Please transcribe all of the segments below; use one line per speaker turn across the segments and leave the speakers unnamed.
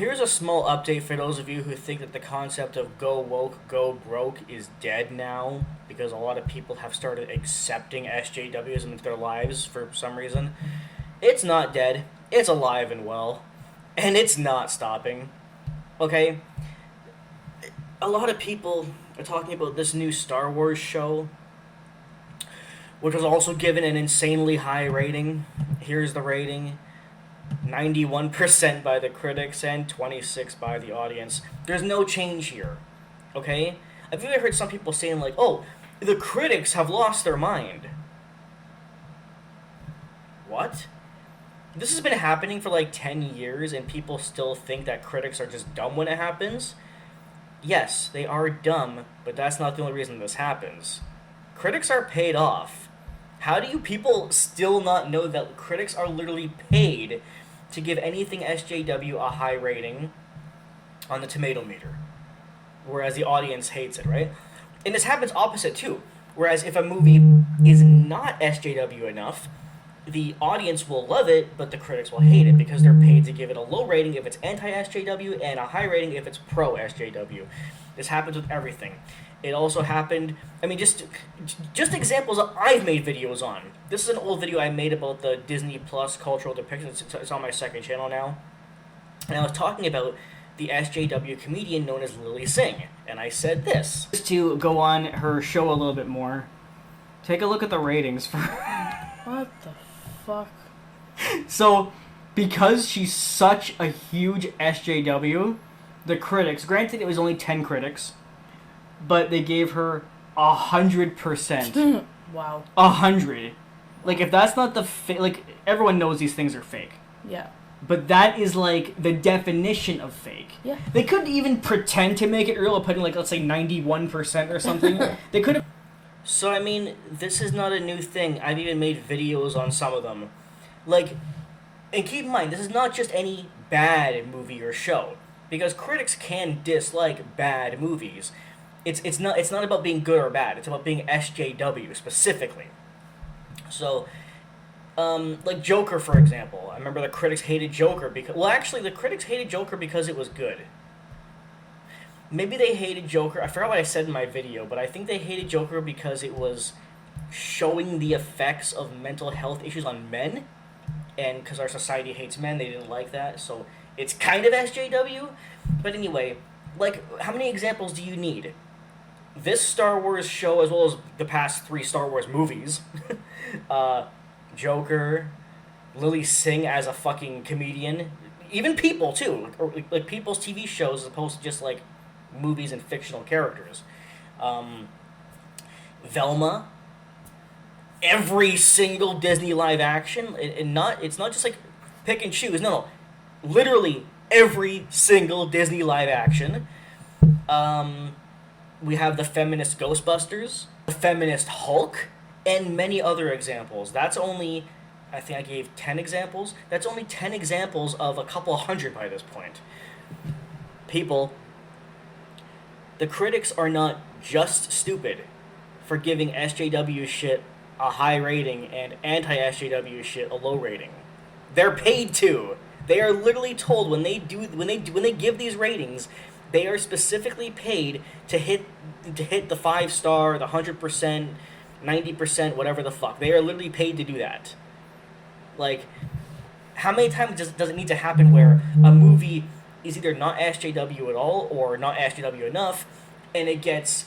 here's a small update for those of you who think that the concept of go woke, go broke is dead now, because a lot of people have started accepting SJWs into their lives for some reason. It's not dead. It's alive and well. And it's not stopping. Okay? A lot of people are talking about this new Star Wars show, which was also given an insanely high rating. Here's the rating. 91% by the critics and 26% by the audience. There's no change here. Okay? I've even heard some people saying like, oh, the critics have lost their mind. What? This has been happening for like 10 years and people still think that critics are just dumb when it happens? Yes, they are dumb, but that's not the only reason this happens. Critics are paid off. How do you people still not know that critics are literally paid to give anything SJW a high rating on the tomato meter, whereas the audience hates it, right? And this happens opposite too. Whereas if a movie is not SJW enough, the audience will love it, but the critics will hate it because they're paid to give it a low rating if it's anti-SJW and a high rating if it's pro-SJW. This happens with everything. It also happened, I mean, just examples that I've made videos on. This is an old video I made about the Disney Plus cultural depiction. It's on my second channel now. And I was talking about the SJW comedian known as Lily Singh. And I said this. Just to go on her show a little bit more, take a look at the ratings for
What the fuck?
So, because she's such a huge SJW, the critics, granted it was only 10 critics, but they gave her 100%.
Wow.
100. Like, if that's not the like, everyone knows these things are fake.
Yeah.
But that is, like, the definition of fake.
Yeah.
They couldn't even pretend to make it real by putting, like, let's say 91% or something. They could have... So, I mean, this is not a new thing. I've even made videos on some of them. Like, and keep in mind, this is not just any bad movie or show. Because critics can dislike bad movies. It's not about being good or bad. It's about being SJW, specifically. So... like Joker, for example. I remember the critics hated Joker because... Well, actually, the critics hated Joker because it was good. Maybe they hated Joker... I forgot what I said in my video, but I think they hated Joker because it was showing the effects of mental health issues on men. And because our society hates men, they didn't like that. So it's kind of SJW. But anyway, like, how many examples do you need? This Star Wars show, as well as the past 3 Star Wars movies... Joker, Lily Singh as a fucking comedian, even People too, or like People's TV shows as opposed to just like movies and fictional characters. Velma, every single Disney live action, and it's not just like pick and choose. No, literally every single Disney live action. We have the feminist Ghostbusters, the feminist Hulk. And many other examples. That's only, I think I gave 10 examples. That's only 10 examples of a couple hundred by this point. People, the critics are not just stupid for giving SJW shit a high rating and anti-SJW shit a low rating. They're paid to. They are literally told when they give these ratings, they are specifically paid to hit the 5-star, the 100%. 90%, whatever the fuck. They are literally paid to do that. Like, how many times does it need to happen where a movie is either not SJW at all or not SJW enough, and it gets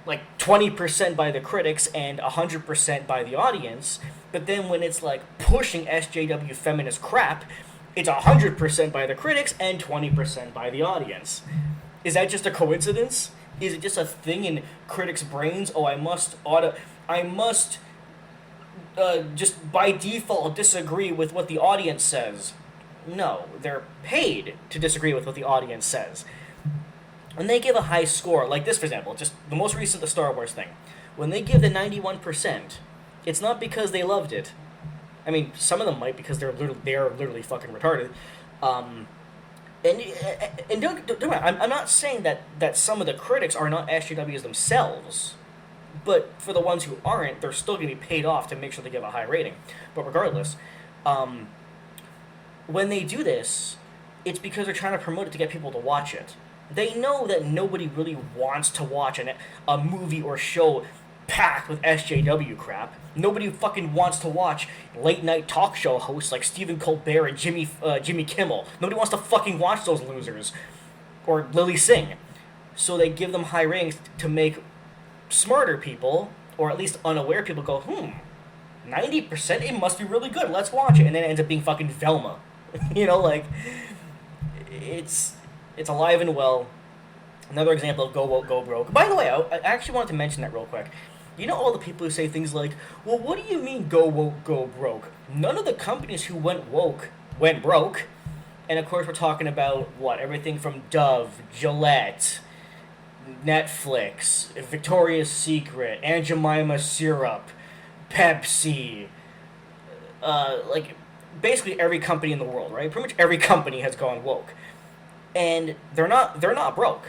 like 20% by the critics and 100% by the audience, but then when it's like pushing SJW feminist crap, it's 100% by the critics and 20% by the audience. Is that just a coincidence? Is it just a thing in critics' brains? Oh, I must just by default disagree with what the audience says. No, they're paid to disagree with what the audience says. When they give a high score, like this for example, just the most recent, the Star Wars thing, when they give the 91%, it's not because they loved it. I mean, some of them might because they are literally fucking retarded. And don't I'm not saying that some of the critics are not SJWs themselves, but for the ones who aren't, they're still going to be paid off to make sure they give a high rating. But regardless, when they do this, it's because they're trying to promote it to get people to watch it. They know that nobody really wants to watch a movie or show packed with SJW crap. Nobody fucking wants to watch late night talk show hosts like Stephen Colbert and Jimmy Kimmel. Nobody wants to fucking watch those losers. Or Lily Singh. So they give them high ratings to make smarter people, or at least unaware people, go, 90%? It must be really good. Let's watch it. And then it ends up being fucking Velma. It's alive and well. Another example of go woke, go broke. By the way, I actually wanted to mention that real quick. You know all the people who say things like, well, what do you mean go woke, go broke? None of the companies who went woke went broke. And of course we're talking about, everything from Dove, Gillette, Netflix, Victoria's Secret, Aunt Jemima Syrup, Pepsi, basically every company in the world, right? Pretty much every company has gone woke. And they're not broke.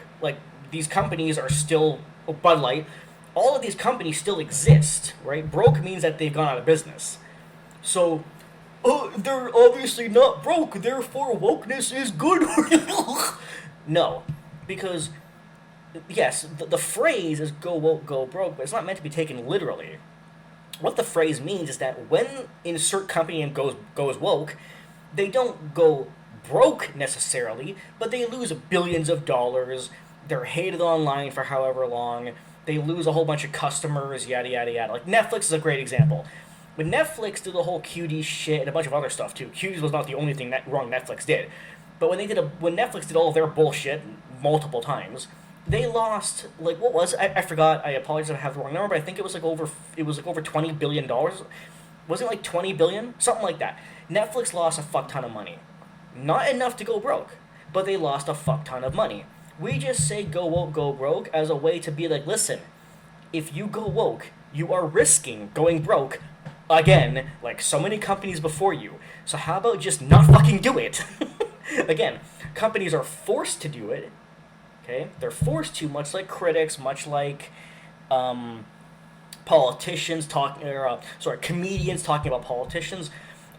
These companies are still, Bud Light, all of these companies still exist, right? Broke means that they've gone out of business. So, they're obviously not broke, therefore wokeness is good. No, because, yes, the phrase is go woke, go broke, but it's not meant to be taken literally. What the phrase means is that when insert company and goes woke, they don't go broke necessarily, but they lose billions of dollars, they're hated online for however long, they lose a whole bunch of customers, yada yada yada. Netflix is a great example. When Netflix did the whole cuties shit and a bunch of other stuff too, cuties was not the only thing wrong Netflix did, but when Netflix did all of their bullshit multiple times, they lost I forgot. I apologize if I have the wrong number, but I think it was over $20 billion. Was it $20 billion? Something like that. Netflix lost a fuck ton of money. Not enough to go broke, but they lost a fuck ton of money. We just say go woke, go broke as a way to be listen, if you go woke, you are risking going broke again, like so many companies before you. So how about just not fucking do it? Again, companies are forced to do it. Okay? They're forced to, much like critics, much like comedians talking about politicians.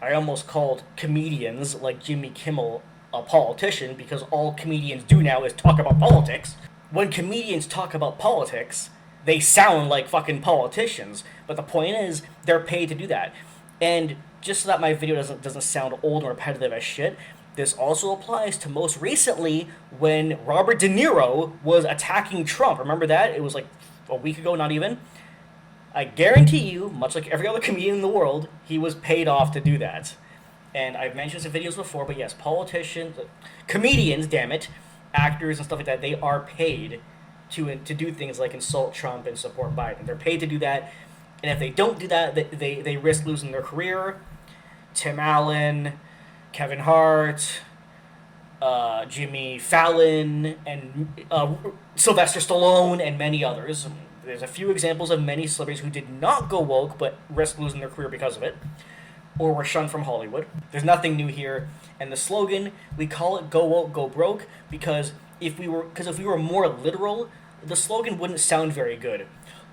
I almost called comedians like Jimmy Kimmel a politician because all comedians do now is talk about politics. When comedians talk about politics, they sound like fucking politicians. But the point is, they're paid to do that. And just so that my video doesn't sound old and repetitive as shit, this also applies to most recently when Robert De Niro was attacking Trump. Remember that? It was a week ago, not even. I guarantee you, much like every other comedian in the world, he was paid off to do that. And I've mentioned this in videos before, but yes, comedians, damn it, actors and stuff like that, they are paid to do things like insult Trump and support Biden. They're paid to do that, and if they don't do that, they risk losing their career. Tim Allen, Kevin Hart, Jimmy Fallon, and Sylvester Stallone, and many others. There's a few examples of many celebrities who did not go woke, but risked losing their career because of it, or were shunned from Hollywood. There's nothing new here, and the slogan, we call it go woke, go broke, because if we were more literal, the slogan wouldn't sound very good.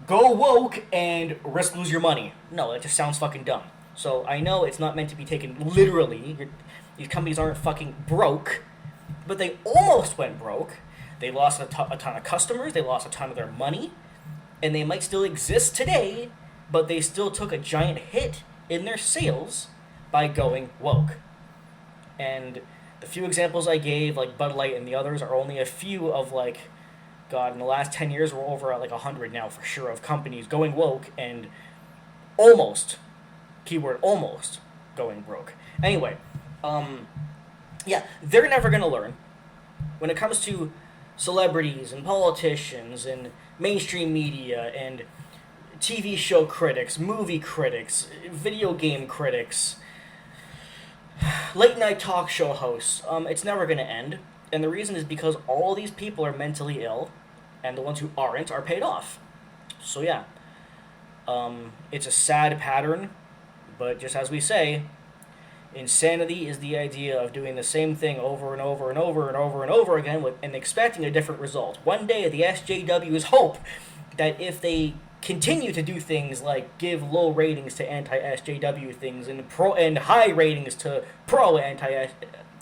Go woke and risk lose your money. No, that just sounds fucking dumb. So I know it's not meant to be taken literally. These companies aren't fucking broke, but they almost went broke. They lost a ton of customers, they lost a ton of their money, and they might still exist today, but they still took a giant hit in their sales by going woke. And the few examples I gave, like Bud Light and the others, are only a few of in the last 10 years we're over at 100 now for sure of companies going woke and almost, keyword almost, going broke. Anyway, they're never going to learn. When it comes to celebrities and politicians and mainstream media and TV show critics, movie critics, video game critics, late night talk show hosts, it's never going to end. And the reason is because all these people are mentally ill, and the ones who aren't are paid off. So yeah, it's a sad pattern, but just as we say, insanity is the idea of doing the same thing over and over and over and over and over again and expecting a different result. One day the SJWs hope that if they continue to do things like give low ratings to anti-SJW things and high ratings to pro-SJW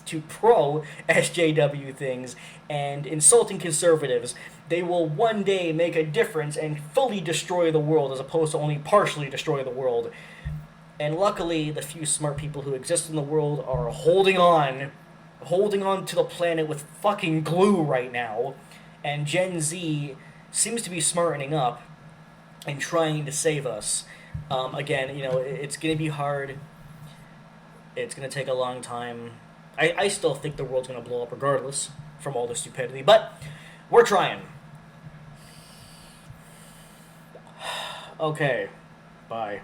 to pro-SJW things and insulting conservatives, they will one day make a difference and fully destroy the world as opposed to only partially destroy the world. And luckily, the few smart people who exist in the world are holding on to the planet with fucking glue right now. And Gen Z seems to be smartening up and trying to save us. Again, it's going to be hard. It's going to take a long time. I still think the world's going to blow up regardless from all the stupidity, but we're trying. Okay, bye.